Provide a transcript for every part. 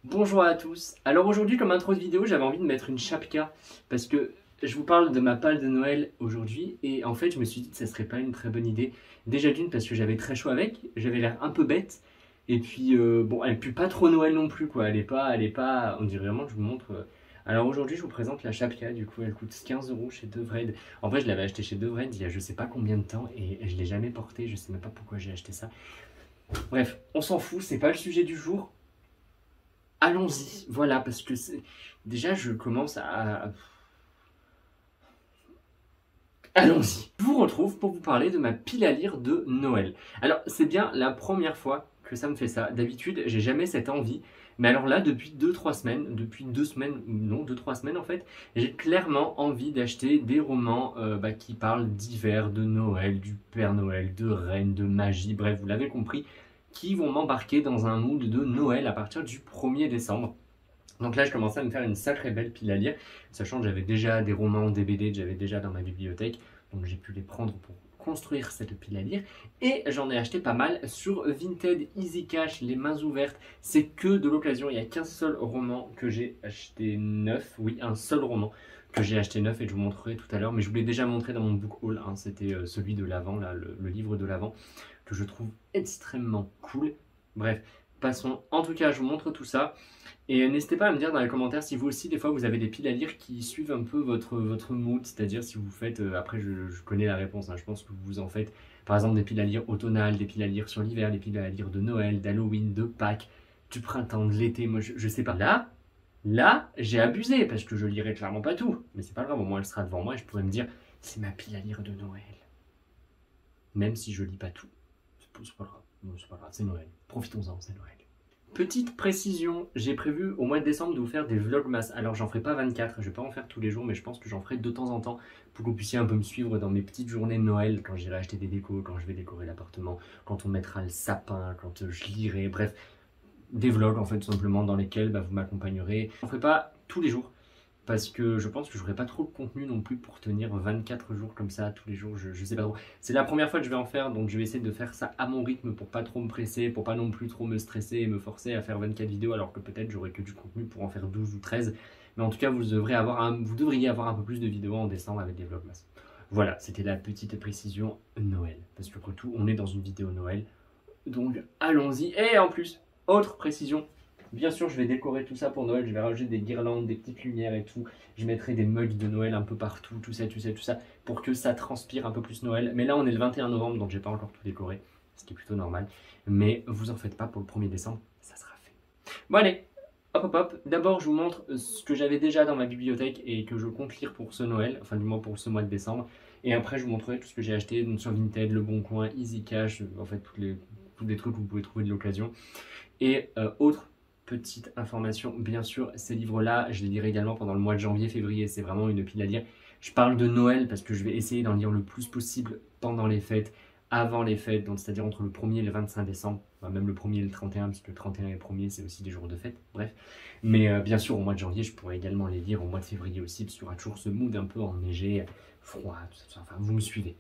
Bonjour à tous. Alors aujourd'hui, comme intro de vidéo, j'avais envie de mettre une chapka parce que je vous parle de ma palle de Noël aujourd'hui et en fait je me suis dit que ça serait pas une très bonne idée. Déjà d'une parce que j'avais très chaud avec, j'avais l'air un peu bête et puis bon, elle pue pas trop Noël non plus quoi. Elle est pas, on dirait vraiment que je vous montre. Alors aujourd'hui je vous présente la chapka, du coup elle coûte 15 € chez Devred. En vrai je l'avais acheté chez Devred il y a je sais pas combien de temps et je l'ai jamais porté, je sais même pas pourquoi j'ai acheté ça. Bref, on s'en fout, c'est pas le sujet du jour. Allons-y, voilà, parce que déjà je commence à... Allons-y. Je vous retrouve pour vous parler de ma pile à lire de Noël. Alors, c'est bien la première fois que ça me fait ça. D'habitude, j'ai jamais cette envie. Mais alors là, depuis 2-3 semaines, depuis 2 semaines, non, 2-3 semaines en fait, j'ai clairement envie d'acheter des romans qui parlent d'hiver, de Noël, du Père Noël, de Reine, de magie, bref, vous l'avez compris, qui vont m'embarquer dans un mood de Noël à partir du 1er décembre. Donc là, je commençais à me faire une sacrée belle pile à lire, sachant que j'avais déjà des romans des BD que j'avais déjà dans ma bibliothèque, donc j'ai pu les prendre pour construire cette pile à lire. Et j'en ai acheté pas mal sur Vinted, Easy Cash, les mains ouvertes. C'est que de l'occasion, il n'y a qu'un seul roman que j'ai acheté neuf, oui, un seul roman que j'ai acheté neuf et je vous montrerai tout à l'heure, mais je vous l'ai déjà montré dans mon book haul, hein. C'était celui de l'avant, là, le livre de l'avant, que je trouve extrêmement cool. Bref, passons. En tout cas, je vous montre tout ça. Et n'hésitez pas à me dire dans les commentaires si vous aussi, des fois, vous avez des piles à lire qui suivent un peu votre mood. C'est-à-dire si vous faites, après je connais la réponse, hein, je pense que vous en faites, par exemple, des piles à lire automnales, des piles à lire sur l'hiver, des piles à lire de Noël, d'Halloween, de Pâques, du printemps, de l'été, moi je sais pas. Là, j'ai abusé parce que je lirai clairement pas tout. Mais c'est pas grave, au moins elle sera devant moi et je pourrais me dire, c'est ma pile à lire de Noël. Même si je lis pas tout. C'est pas grave, c'est pas grave, c'est Noël. Profitons-en, c'est Noël. Petite précision, j'ai prévu au mois de décembre de vous faire des vlogmas. Alors j'en ferai pas 24, je vais pas en faire tous les jours, mais je pense que j'en ferai de temps en temps pour que vous puissiez un peu me suivre dans mes petites journées de Noël, quand j'irai acheter des décos, quand je vais décorer l'appartement, quand on mettra le sapin, quand je lirai, bref, des vlogs en fait tout simplement dans lesquels vous m'accompagnerez. Je n'en ferai pas tous les jours, parce que je pense que je n'aurai pas trop de contenu non plus pour tenir 24 jours comme ça tous les jours, je sais pas trop. C'est la première fois que je vais en faire, donc je vais essayer de faire ça à mon rythme pour pas trop me presser, pour pas non plus trop me stresser et me forcer à faire 24 vidéos alors que peut-être j'aurai que du contenu pour en faire 12 ou 13. Mais en tout cas, vous devriez avoir un peu plus de vidéos en décembre avec des vlogmas. Voilà, c'était la petite précision Noël, parce que après tout, on est dans une vidéo Noël, donc allons-y. Et en plus, autre précision, bien sûr, je vais décorer tout ça pour Noël. Je vais rajouter des guirlandes, des petites lumières et tout. Je mettrai des mugs de Noël un peu partout, tout ça, pour que ça transpire un peu plus Noël. Mais là, on est le 21 novembre, donc j'ai pas encore tout décoré, ce qui est plutôt normal. Mais vous en faites pas, pour le 1er décembre, ça sera fait. Bon allez, hop. D'abord, je vous montre ce que j'avais déjà dans ma bibliothèque et que je compte lire pour ce Noël, enfin du moins pour ce mois de décembre. Et après, je vous montrerai tout ce que j'ai acheté donc sur Vinted, Le Bon Coin, Easy Cash, en fait, tous les trucs que vous pouvez trouver de l'occasion. Et autre petite information, bien sûr, ces livres-là, je les lirai également pendant le mois de janvier, février, c'est vraiment une pile à lire. Je parle de Noël parce que je vais essayer d'en lire le plus possible pendant les fêtes, avant les fêtes, donc c'est-à-dire entre le 1er et le 25 décembre, enfin, même le 1er et le 31, puisque le 31 et le 1er, c'est aussi des jours de fête, bref. Mais bien sûr, au mois de janvier, je pourrais également les lire, au mois de février aussi, parce qu'il y aura toujours ce mood un peu enneigé, froid, tout ça, enfin, vous me suivez.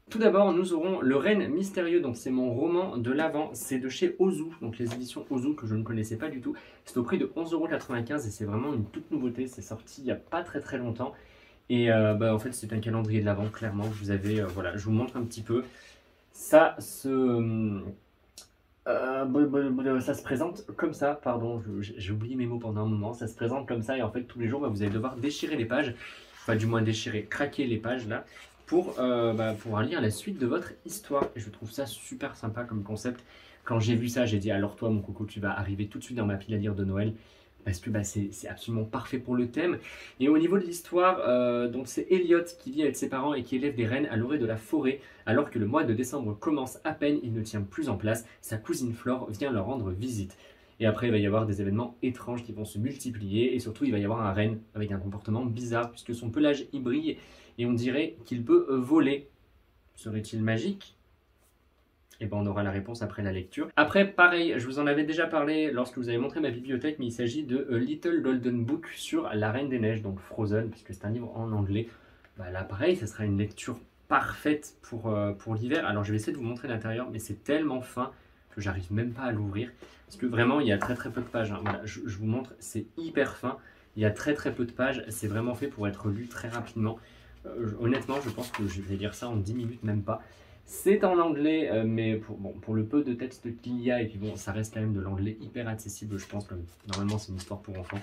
Tout d'abord, nous aurons Le Reine Mystérieux, donc c'est mon roman de l'Avent, c'est de chez Ozu, donc les éditions Ozu que je ne connaissais pas du tout. C'est au prix de 11,95 € et c'est vraiment une toute nouveauté, c'est sorti il n'y a pas très longtemps. Et en fait c'est un calendrier de l'Avent, clairement, vous avez, voilà, je vous montre un petit peu. Ça se présente comme ça, pardon, j'ai oublié mes mots pendant un moment, ça se présente comme ça et en fait tous les jours vous allez devoir déchirer les pages, enfin du moins craquer les pages là, pour pouvoir lire la suite de votre histoire. Et je trouve ça super sympa comme concept. Quand j'ai vu ça, j'ai dit alors toi mon coco, tu vas arriver tout de suite dans ma pile à lire de Noël. Parce que c'est absolument parfait pour le thème. Et au niveau de l'histoire, donc c'est Elliot qui vit avec ses parents et qui élève des rennes à l'orée de la forêt. Alors que le mois de décembre commence à peine, il ne tient plus en place. Sa cousine Flore vient leur rendre visite. Et après, il va y avoir des événements étranges qui vont se multiplier. Et surtout, il va y avoir un renne avec un comportement bizarre puisque son pelage y brille. Et on dirait qu'il peut voler. Serait-il magique? Et on aura la réponse après la lecture. Après, pareil, je vous en avais déjà parlé lorsque vous avez montré ma bibliothèque, mais il s'agit de A Little Golden Book sur La Reine des Neiges, donc Frozen, puisque c'est un livre en anglais. Là, pareil, ça sera une lecture parfaite pour l'hiver. Alors, je vais essayer de vous montrer l'intérieur, mais c'est tellement fin que j'arrive même pas à l'ouvrir. Parce que vraiment, il y a très très peu de pages. Hein. Voilà, je vous montre, c'est hyper fin. Il y a très très peu de pages. C'est vraiment fait pour être lu très rapidement. Honnêtement, je pense que je vais lire ça en 10 minutes, même pas. C'est en anglais, mais pour le peu de texte qu'il y a, et puis bon, ça reste quand même de l'anglais hyper accessible, je pense, comme normalement c'est une histoire pour enfants.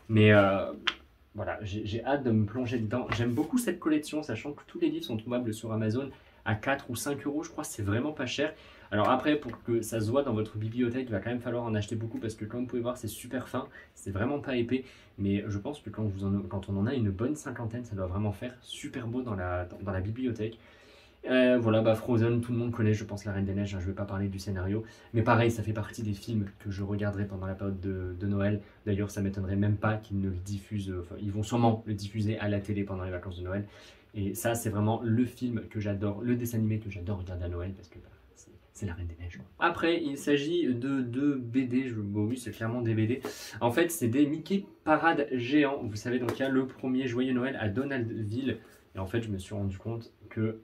Mais voilà, j'ai hâte de me plonger dedans. J'aime beaucoup cette collection, sachant que tous les livres sont trouvables sur Amazon à 4 ou 5 euros, je crois, c'est vraiment pas cher. Alors après, pour que ça se voit dans votre bibliothèque, il va quand même falloir en acheter beaucoup, parce que comme vous pouvez voir, c'est super fin, c'est vraiment pas épais. Mais je pense que quand on en a une bonne cinquantaine, ça doit vraiment faire super beau dans la bibliothèque. Voilà, bah Frozen, tout le monde connaît, je pense, La Reine des Neiges, hein, je vais pas parler du scénario. Mais pareil, ça fait partie des films que je regarderai pendant la période de Noël. D'ailleurs, ça m'étonnerait même pas qu'ils ne le diffusent, enfin, ils vont sûrement le diffuser à la télé pendant les vacances de Noël. Et ça, c'est vraiment le film que j'adore, le dessin animé que j'adore regarder à Noël, parce que bah, c'est La Reine des Neiges. Quoi. Après, il s'agit de BD, bon, oui, c'est clairement des BD. En fait, c'est des Mickey Parade géants. Vous savez, donc il y a le premier Joyeux Noël à Donaldville. Et en fait, je me suis rendu compte que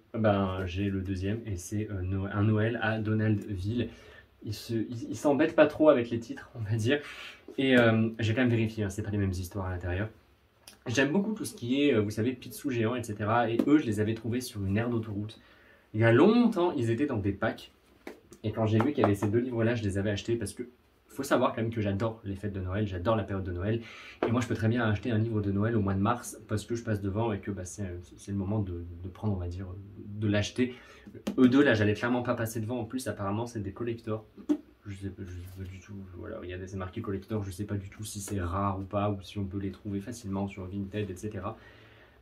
j'ai le deuxième, et c'est un Noël à Donaldville. Ils s'embêtent pas trop avec les titres, on va dire. Et j'ai quand même vérifié, hein, c'est pas les mêmes histoires à l'intérieur. J'aime beaucoup tout ce qui est, vous savez, Picsou géant, etc. Et eux, je les avais trouvés sur une aire d'autoroute. Il y a longtemps, ils étaient dans des packs. Et quand j'ai vu qu'il y avait ces deux livres-là, je les avais achetés parce que faut savoir quand même que j'adore les fêtes de Noël, j'adore la période de Noël. Et moi, je peux très bien acheter un livre de Noël au mois de mars parce que je passe devant et que c'est le moment de prendre, on va dire, de l'acheter. Eux deux, là, j'allais clairement pas passer devant. En plus, apparemment, c'est des collectors. Je sais pas du tout. Voilà, il y a des marqués collector, je sais pas du tout si c'est rare ou pas, ou si on peut les trouver facilement sur Vinted, etc.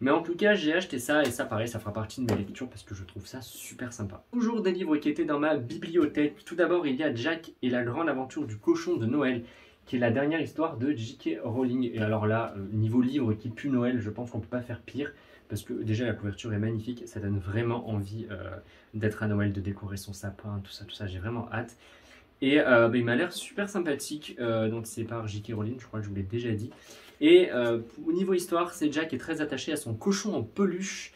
Mais en tout cas, j'ai acheté ça, et ça, pareil, ça fera partie de mes lectures parce que je trouve ça super sympa. Toujours des livres qui étaient dans ma bibliothèque. Tout d'abord, il y a Jack et la grande aventure du cochon de Noël, qui est la dernière histoire de J.K. Rowling. Et alors là, niveau livre qui pue Noël, je pense qu'on peut pas faire pire, parce que déjà la couverture est magnifique, ça donne vraiment envie d'être à Noël, de décorer son sapin, tout ça, j'ai vraiment hâte. Et il m'a l'air super sympathique, donc c'est par J.K. Rowling, je crois que je vous l'ai déjà dit. Et au niveau histoire, c'est Jack qui est très attaché à son cochon en peluche.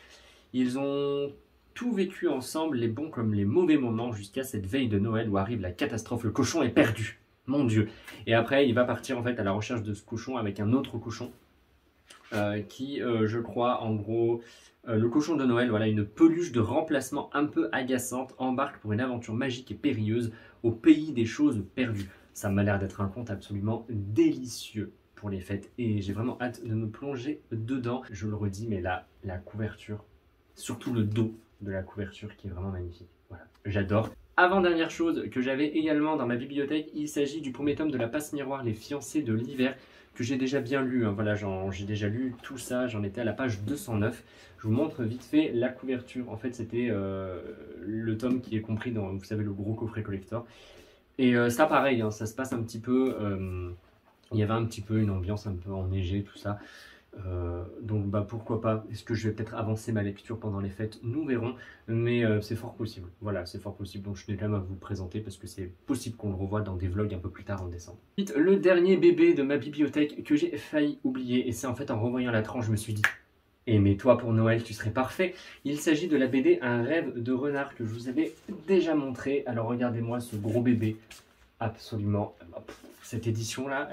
Ils ont tout vécu ensemble, les bons comme les mauvais moments, jusqu'à cette veille de Noël où arrive la catastrophe. Le cochon est perdu, mon Dieu. Et après, il va partir en fait à la recherche de ce cochon avec un autre cochon qui, je crois, en gros, le cochon de Noël, voilà, une peluche de remplacement un peu agaçante, embarque pour une aventure magique et périlleuse au pays des choses perdues. Ça m'a l'air d'être un conte absolument délicieux pour les fêtes et j'ai vraiment hâte de me plonger dedans. Je le redis, mais là, la couverture, surtout le dos de la couverture qui est vraiment magnifique. Voilà, j'adore. Avant-dernière chose que j'avais également dans ma bibliothèque, il s'agit du premier tome de La Passe Miroir, Les Fiancés de l'hiver, que j'ai déjà bien lu. Hein. Voilà, j'ai déjà lu tout ça, j'en étais à la page 209. Je vous montre vite fait la couverture. En fait, c'était le tome qui est compris dans, vous savez, le gros coffret collector. Et ça, pareil, hein, ça se passe un petit peu... il y avait un petit peu une ambiance un peu enneigée, tout ça. Donc pourquoi pas. Est-ce que je vais peut-être avancer ma lecture pendant les fêtes? Nous verrons, mais c'est fort possible. Voilà, c'est fort possible. Donc je tenais quand même à vous le présenter parce que c'est possible qu'on le revoie dans des vlogs un peu plus tard en décembre. Ensuite, le dernier bébé de ma bibliothèque que j'ai failli oublier, et c'est en fait en revoyant la tranche, je me suis dit « mais toi pour Noël, tu serais parfait !» Il s'agit de la BD Un rêve de renard que je vous avais déjà montré. Alors regardez-moi ce gros bébé, absolument. Cette édition-là,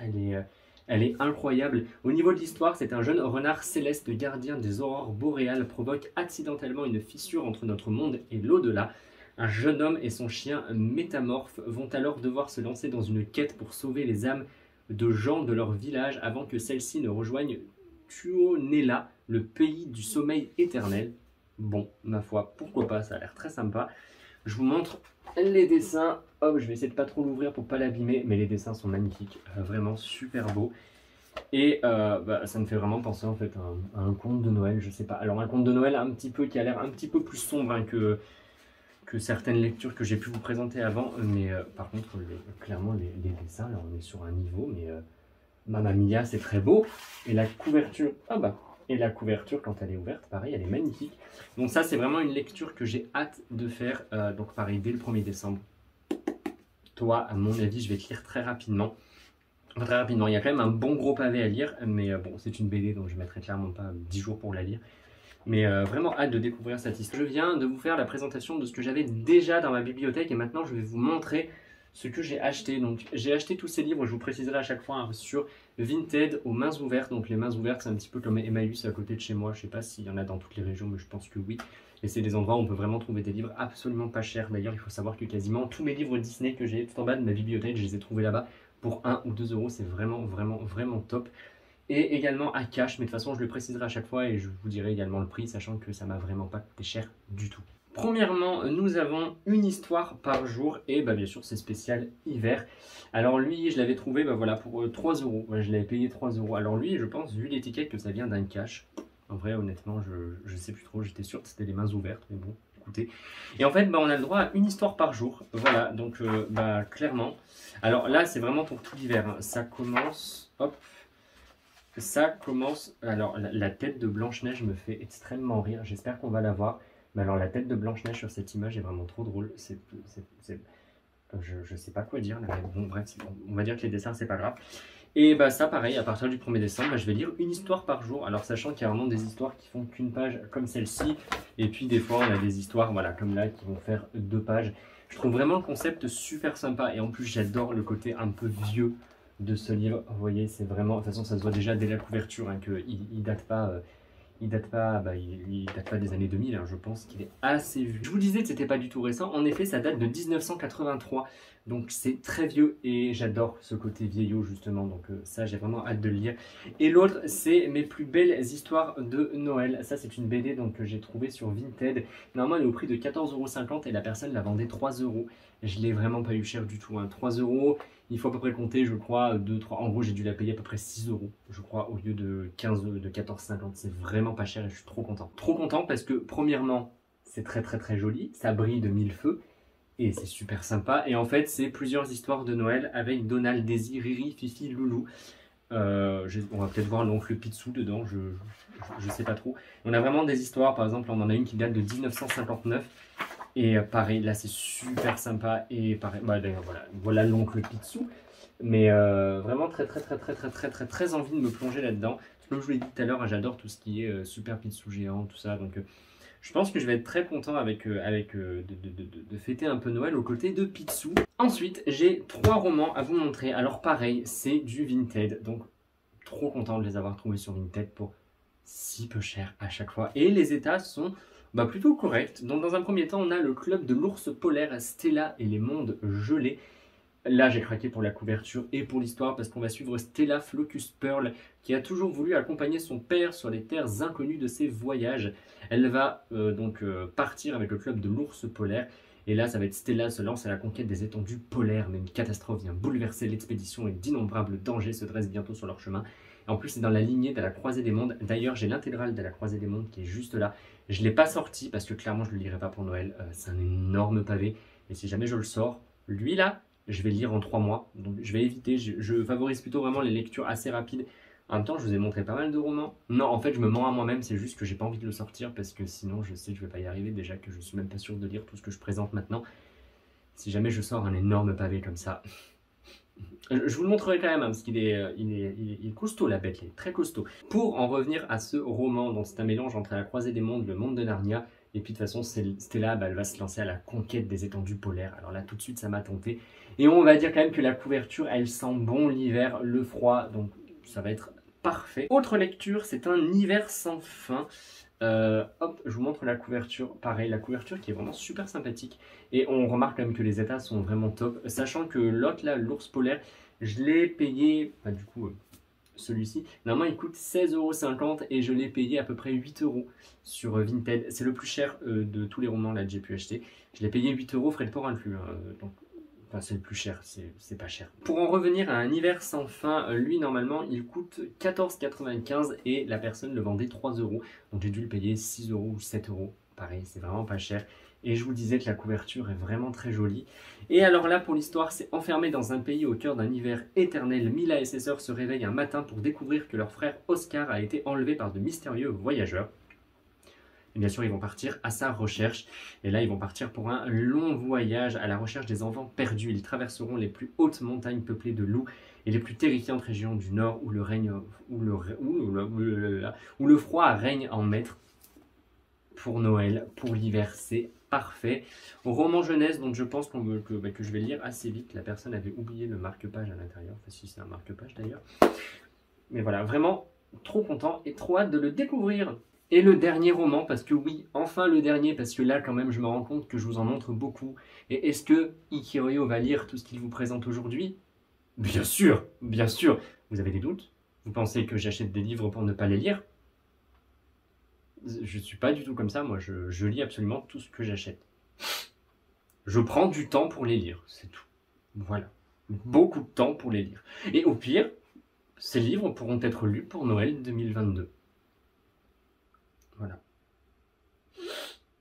elle est incroyable. Au niveau de l'histoire, c'est un jeune renard céleste gardien des aurores boréales provoque accidentellement une fissure entre notre monde et l'au-delà. Un jeune homme et son chien métamorphe vont alors devoir se lancer dans une quête pour sauver les âmes de gens de leur village avant que celles-ci ne rejoignent Tuonela, le pays du sommeil éternel. Bon, ma foi, pourquoi pas, ça a l'air très sympa. Je vous montre les dessins. Hop, je vais essayer de pas trop l'ouvrir pour pas l'abîmer, mais les dessins sont magnifiques, vraiment super beaux. Et ça me fait vraiment penser en fait à un conte de Noël, je sais pas. Alors un conte de Noël un petit peu qui a l'air un petit peu plus sombre hein, que certaines lectures que j'ai pu vous présenter avant, mais par contre clairement les dessins, là on est sur un niveau, mais Mamma Mia, c'est très beau. Et la couverture, et la couverture, quand elle est ouverte, pareil, elle est magnifique. Donc ça, c'est vraiment une lecture que j'ai hâte de faire. Donc pareil, dès le 1er décembre. Toi, à mon avis, je vais te lire très rapidement. Enfin, très rapidement, il y a quand même un bon gros pavé à lire. Mais bon, c'est une BD, donc je ne mettrai clairement pas 10 jours pour la lire. Mais vraiment hâte de découvrir cette histoire. Je viens de vous faire la présentation de ce que j'avais déjà dans ma bibliothèque. Et maintenant, je vais vous montrer ce que j'ai acheté. Donc j'ai acheté tous ces livres, je vous préciserai à chaque fois, hein, sur Vinted aux mains ouvertes. Donc les mains ouvertes, c'est un petit peu comme Emmaüs à côté de chez moi. Je sais pas s'il y en a dans toutes les régions, mais je pense que oui. Et c'est des endroits où on peut vraiment trouver des livres absolument pas chers. D'ailleurs, il faut savoir que quasiment tous mes livres Disney que j'ai tout en bas de ma bibliothèque, je les ai trouvés là-bas pour 1 ou 2 euros. C'est vraiment top. Et également à cash, mais de toute façon je le préciserai à chaque fois et je vous dirai également le prix, sachant que ça m'a vraiment pas coûté cher du tout. Premièrement, nous avons une histoire par jour et bah, bien sûr c'est spécial hiver. Alors lui, je l'avais trouvé voilà, pour 3 euros. Je l'avais payé 3 euros. Alors lui, je pense, vu l'étiquette, que ça vient d'un cash. En vrai, honnêtement, je sais plus trop. J'étais sûr que c'était les mains ouvertes, mais bon, écoutez. Et en fait, bah, on a le droit à une histoire par jour. Voilà, donc bah, clairement. Alors là, c'est vraiment pour tout l'hiver, hein. Ça commence, hop. Ça commence. Alors, la tête de Blanche-Neige me fait extrêmement rire. J'espère qu'on va la voir. Mais alors, la tête de Blanche-Neige sur cette image est vraiment trop drôle. Je sais pas quoi dire. Là, mais bon, bref, on va dire que les dessins, c'est pas grave. Et bah, ça, pareil, à partir du 1er décembre, bah, je vais lire une histoire par jour. Alors, sachant qu'il y a vraiment des histoires qui font qu'une page, comme celle-ci. Et puis, des fois, on a des histoires, voilà, comme là, qui vont faire 2 pages. Je trouve vraiment le concept super sympa. Et en plus, j'adore le côté un peu vieux de ce livre. Vous voyez, c'est vraiment, de toute façon ça se voit déjà dès la couverture, hein, qu'il date pas, il date pas, il date pas des années 2000, hein, je pense qu'il est assez vieux. Je vous disais que c'était pas du tout récent, en effet ça date de 1983, donc c'est très vieux et j'adore ce côté vieillot justement, donc ça j'ai vraiment hâte de le lire. Et l'autre c'est Mes plus belles histoires de Noël, ça c'est une BD donc, que j'ai trouvée sur Vinted, normalement elle est au prix de 14,50 € et la personne la vendait 3 €. Je l'ai vraiment pas eu cher du tout, hein. 3 €, il faut à peu près compter, je crois, 2, 3. En gros, j'ai dû la payer à peu près 6 €, je crois, au lieu de 15, de 14,50. C'est vraiment pas cher et je suis trop content. Trop content parce que, premièrement, c'est très joli, ça brille de mille feux et c'est super sympa. Et en fait, c'est plusieurs histoires de Noël avec Donald, Daisy, Riri, Fifi, Loulou. On va peut-être voir l'oncle Picsou dedans, je sais pas trop. On a vraiment des histoires, par exemple, on en a une qui date de 1959. Et pareil, là c'est super sympa. Et pareil, bah, d'ailleurs voilà l'oncle Picsou. Mais vraiment très envie de me plonger là-dedans. Comme je vous l'ai dit tout à l'heure, j'adore tout ce qui est Super Picsou géant, tout ça. Donc je pense que je vais être très content de fêter un peu Noël aux côtés de Picsou. Ensuite, j'ai 3 romans à vous montrer. Alors pareil, c'est du Vinted. Donc trop content de les avoir trouvés sur Vinted pour si peu cher à chaque fois. Et les états sont plutôt corrects. Donc dans un premier temps, on a le club de l'ours polaire Stella et les mondes gelés. Là, j'ai craqué pour la couverture et pour l'histoire parce qu'on va suivre Stella Flocus Pearl qui a toujours voulu accompagner son père sur les terres inconnues de ses voyages. Elle va partir avec le club de l'ours polaire. Et là, ça va être Stella se lance à la conquête des étendues polaires, mais une catastrophe vient bouleverser l'expédition et d'innombrables dangers se dressent bientôt sur leur chemin. Et en plus, c'est dans la lignée de la Croisée des Mondes. D'ailleurs, j'ai l'intégrale de la Croisée des Mondes qui est juste là. Je ne l'ai pas sorti parce que clairement, je ne le lirai pas pour Noël. C'est un énorme pavé. Et si jamais je le sors, lui là, je vais le lire en 3 mois. Donc je vais éviter. Je favorise plutôt vraiment les lectures assez rapides. En même temps, je vous ai montré pas mal de romans. Non, en fait, je me mens à moi-même. C'est juste que j'ai pas envie de le sortir parce que sinon, je sais que je vais pas y arriver. Déjà que je suis même pas sûr de lire tout ce que je présente maintenant. Si jamais je sors un énorme pavé comme ça. Je vous le montrerai quand même, hein, parce qu'il est costaud la bête, il est très costaud. Pour en revenir à ce roman, donc c'est un mélange entre la Croisée des Mondes, le monde de Narnia, et puis de toute façon Stella, elle va se lancer à la conquête des étendues polaires. Alors là tout de suite ça m'a tenté. Et on va dire quand même que la couverture, elle sent bon l'hiver, le froid, donc ça va être parfait. Autre lecture, c'est un hiver sans fin. Hop, je vous montre la couverture. Pareil, la couverture qui est vraiment super sympathique. Et on remarque quand même que les états sont vraiment top. Sachant que l'autre là, l'ours polaire, je l'ai payé, du coup, celui-ci, normalement il coûte 16,50 € et je l'ai payé à peu près 8 € sur Vinted. C'est le plus cher de tous les romans là que j'ai pu acheter. Je l'ai payé 8 €, frais de port inclus. Donc, enfin, c'est le plus cher, c'est pas cher. Pour en revenir à un hiver sans fin, lui normalement il coûte 14,95 € et la personne le vendait 3 €. Donc j'ai dû le payer 6 € ou 7 €. Pareil, c'est vraiment pas cher. Et je vous disais que la couverture est vraiment très jolie. Et alors là, pour l'histoire, c'est enfermé dans un pays au cœur d'un hiver éternel. Mila et ses sœurs se réveillent un matin pour découvrir que leur frère Oscar a été enlevé par de mystérieux voyageurs. Et bien sûr, ils vont partir à sa recherche. Et là, ils vont partir pour un long voyage à la recherche des enfants perdus. Ils traverseront les plus hautes montagnes peuplées de loups et les plus terrifiantes régions du nord où le froid règne en maître. Pour Noël, pour l'hiver, c'est parfait. Roman jeunesse, donc je pense que je vais lire assez vite. La personne avait oublié le marque-page à l'intérieur, enfin si c'est un marque-page d'ailleurs. Mais voilà, vraiment trop content et trop hâte de le découvrir. Et le dernier roman, parce que oui, enfin le dernier, parce que là quand même je me rends compte que je vous en montre beaucoup. Et est-ce que Ikiryo va lire tout ce qu'il vous présente aujourd'hui? Bien sûr, bien sûr. Vous avez des doutes? Vous pensez que j'achète des livres pour ne pas les lire? Je suis pas du tout comme ça, moi je lis absolument tout ce que j'achète. Je prends du temps pour les lire, c'est tout. Voilà. Beaucoup de temps pour les lire. Et au pire, ces livres pourront être lus pour Noël 2022. Voilà.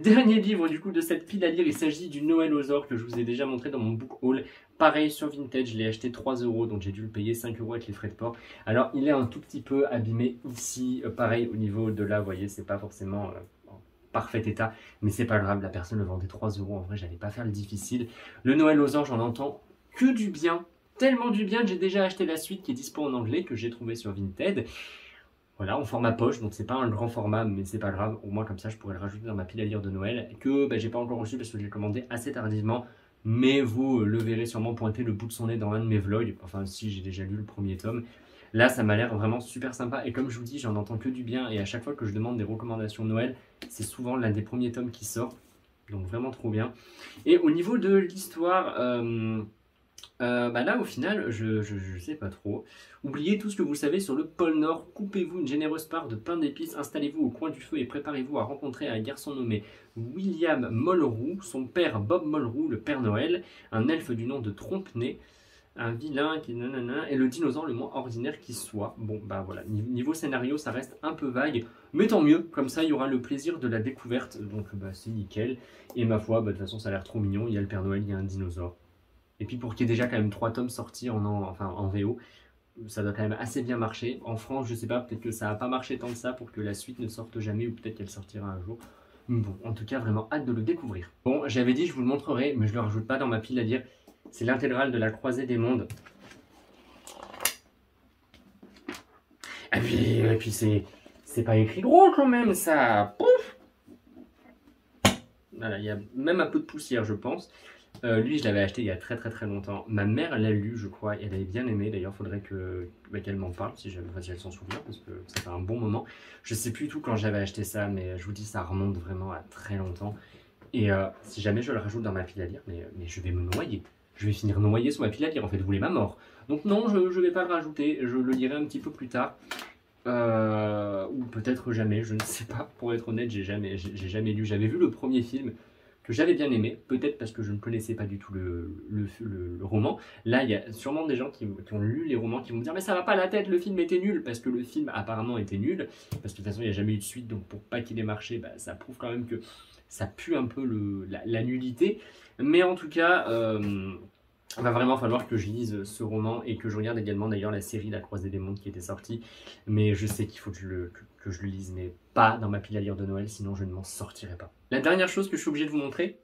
Dernier livre du coup de cette pile à lire, il s'agit du Noël aux Or que je vous ai déjà montré dans mon book haul. Pareil sur Vinted, je l'ai acheté 3 €, donc j'ai dû le payer 5 € avec les frais de port. Alors il est un tout petit peu abîmé ici, pareil au niveau de là, vous voyez, c'est pas forcément en parfait état, mais c'est pas grave, la personne le vendait 3 €, en vrai j'allais pas faire le difficile. Le Noël aux Or, j'en entends que du bien, tellement du bien que j'ai déjà acheté la suite qui est dispo en anglais, que j'ai trouvé sur Vinted. Voilà, en format poche, donc c'est pas un grand format, mais c'est pas grave. Au moins comme ça, je pourrais le rajouter dans ma pile à lire de Noël, que j'ai pas encore reçu parce que je l'ai commandé assez tardivement. Mais vous le verrez sûrement pointer le bout de son nez dans un de mes vlogs. Enfin, si j'ai déjà lu le premier tome. Là, ça m'a l'air vraiment super sympa. Et comme je vous dis, j'en entends que du bien. Et à chaque fois que je demande des recommandations Noël, c'est souvent l'un des premiers tomes qui sort. Donc vraiment trop bien. Et au niveau de l'histoire... là, au final, je sais pas trop. Oubliez tout ce que vous savez sur le pôle Nord. Coupez-vous une généreuse part de pain d'épices. Installez-vous au coin du feu et préparez-vous à rencontrer un garçon nommé William Molleroux, son père Bob Molleroux, le Père Noël, un elfe du nom de Trompe-Nez, un vilain qui nanana, et le dinosaure le moins ordinaire qui soit. Bon, bah voilà. Niveau scénario, ça reste un peu vague, mais tant mieux. Comme ça, il y aura le plaisir de la découverte. Donc, bah, c'est nickel. Et ma foi, bah, de toute façon, ça a l'air trop mignon. Il y a le Père Noël, il y a un dinosaure. Et puis pour qu'il y ait déjà quand même 3 tomes sortis en VO, ça doit quand même assez bien marcher. En France, je sais pas, peut-être que ça n'a pas marché tant que ça pour que la suite ne sorte jamais, ou peut-être qu'elle sortira un jour. Bon, en tout cas, vraiment hâte de le découvrir. Bon, j'avais dit, je vous le montrerai, mais je ne le rajoute pas dans ma pile à lire. C'est l'intégrale de la Croisée des Mondes. Et puis c'est pas écrit gros quand même, ça. Pouf. Voilà, il y a même un peu de poussière, je pense. Lui, je l'avais acheté il y a très longtemps. Ma mère l'a lu, je crois, et elle avait bien aimé. D'ailleurs, il faudrait qu'elle m'en parle, si elle s'en souvient, parce que ça fait un bon moment. Je sais plus tout quand j'avais acheté ça, mais je vous dis, ça remonte vraiment à très longtemps. Et si jamais je le rajoute dans ma pile à lire, mais je vais me noyer. Je vais finir noyé sous ma pile à lire, en fait, vous voulez ma mort. Donc non, je vais pas le rajouter, je le lirai un petit peu plus tard. Ou peut-être jamais, je ne sais pas. Pour être honnête, j'ai jamais lu. J'avais vu le premier film, que j'avais bien aimé, peut-être parce que je ne connaissais pas du tout le roman. Là, il y a sûrement des gens qui ont lu les romans qui vont me dire « Mais ça va pas la tête, le film était nul !» Parce que le film apparemment était nul, parce que de toute façon, il n'y a jamais eu de suite, donc pour pas qu'il ait marché, bah, ça prouve quand même que ça pue un peu la nullité. Mais en tout cas, il va vraiment falloir que je lise ce roman et que je regarde également d'ailleurs la série La Croisée des Mondes qui était sortie. Mais je sais qu'il faut que je le lise, mais pas dans ma pile à lire de Noël, sinon je ne m'en sortirai pas. La dernière chose que je suis obligé de vous montrer,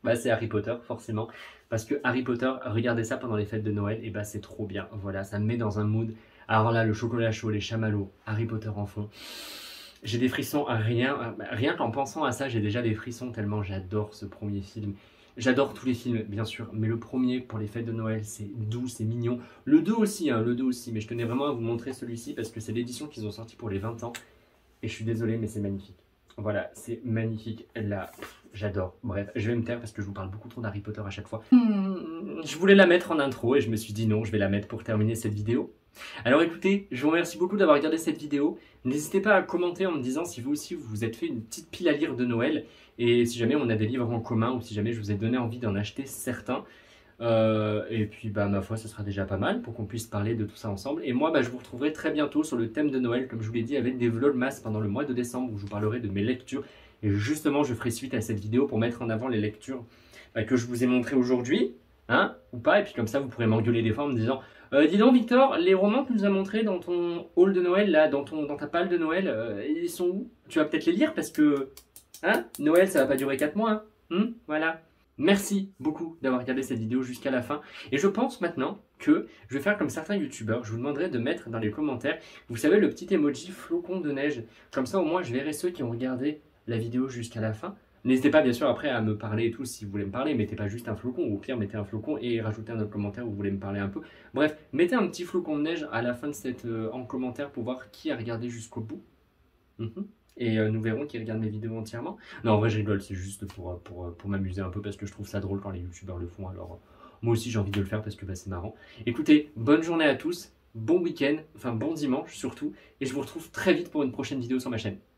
bah, c'est Harry Potter, forcément. Parce que Harry Potter, regardez ça pendant les fêtes de Noël, et bah c'est trop bien. Voilà, ça me met dans un mood. Alors là, le chocolat chaud, les chamallows, Harry Potter en fond. J'ai des frissons à rien qu'en pensant à ça, j'ai déjà des frissons tellement j'adore ce premier film. J'adore tous les films, bien sûr, mais le premier, pour les fêtes de Noël, c'est doux, c'est mignon. Le 2 aussi, le 2 aussi, mais je tenais vraiment à vous montrer celui-ci parce que c'est l'édition qu'ils ont sorti pour les 20 ans. Et je suis désolé, mais c'est magnifique. Voilà, c'est magnifique. Là, j'adore. Bref, je vais me taire parce que je vous parle beaucoup trop d'Harry Potter à chaque fois. Je voulais la mettre en intro et je me suis dit non, je vais la mettre pour terminer cette vidéo. Alors écoutez, je vous remercie beaucoup d'avoir regardé cette vidéo. N'hésitez pas à commenter en me disant si vous aussi vous vous êtes fait une petite pile à lire de Noël et si jamais on a des livres en commun ou si jamais je vous ai donné envie d'en acheter certains. Et puis bah ma foi, ce sera déjà pas mal pour qu'on puisse parler de tout ça ensemble. Et moi, bah, je vous retrouverai très bientôt sur le thème de Noël, comme je vous l'ai dit, avec des vlogmas pendant le mois de décembre où je vous parlerai de mes lectures. Et justement, je ferai suite à cette vidéo pour mettre en avant les lectures que je vous ai montrées aujourd'hui, hein, ou pas. Et puis comme ça, vous pourrez m'engueuler des fois en me disant dis donc Victor, les romans que tu nous as montrés dans ton haul de Noël, là, dans ta palle de Noël, ils sont où? Tu vas peut-être les lire parce que hein, Noël, ça va pas durer 4 mois. Hein, voilà. Merci beaucoup d'avoir regardé cette vidéo jusqu'à la fin. Et je pense maintenant que je vais faire comme certains youtubeurs. Je vous demanderai de mettre dans les commentaires, vous savez, le petit emoji flocon de neige. Comme ça, au moins, je verrai ceux qui ont regardé la vidéo jusqu'à la fin. N'hésitez pas bien sûr après à me parler et tout si vous voulez me parler, mettez pas juste un flocon, ou au pire mettez un flocon et rajoutez un autre commentaire où vous voulez me parler un peu. Bref, mettez un petit flocon de neige à la fin de cette en commentaire pour voir qui a regardé jusqu'au bout. Mhm. Et nous verrons qui regarde mes vidéos entièrement. Non, en vrai je rigole, c'est juste pour m'amuser un peu parce que je trouve ça drôle quand les youtubeurs le font, alors moi aussi j'ai envie de le faire parce que bah, c'est marrant. Écoutez, bonne journée à tous, bon week-end, enfin bon dimanche surtout, et je vous retrouve très vite pour une prochaine vidéo sur ma chaîne.